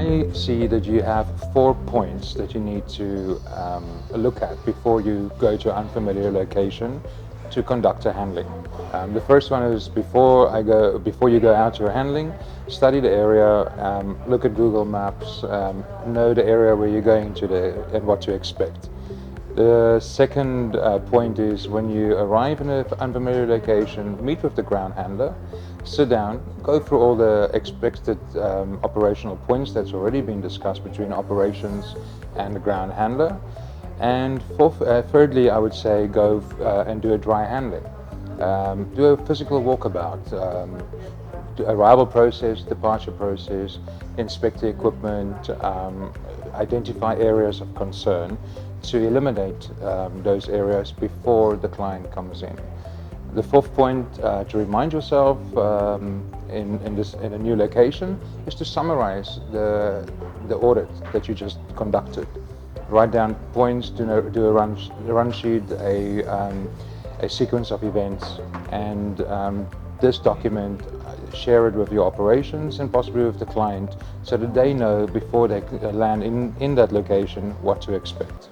normally see that you have 4 points that you need to look at before you go to an unfamiliar location to conduct a handling. The first one is before you go out to a handling, study the area, look at Google Maps, know the area where you're going to and what to expect. The second point is when you arrive in an unfamiliar location, meet with the ground handler, sit down, go through all the expected operational points that's already been discussed between operations and the ground handler. And thirdly, I would say go and do a dry handling. Do a physical walkabout, arrival process, departure process, inspect the equipment, identify areas of concern to eliminate those areas before the client comes in. The fourth point to remind yourself in a new location is to summarize the audit that you just conducted. Write down points, do a run sheet, a sequence of events, and this document, share it with your operations and possibly with the client so that they know before they land in that location what to expect.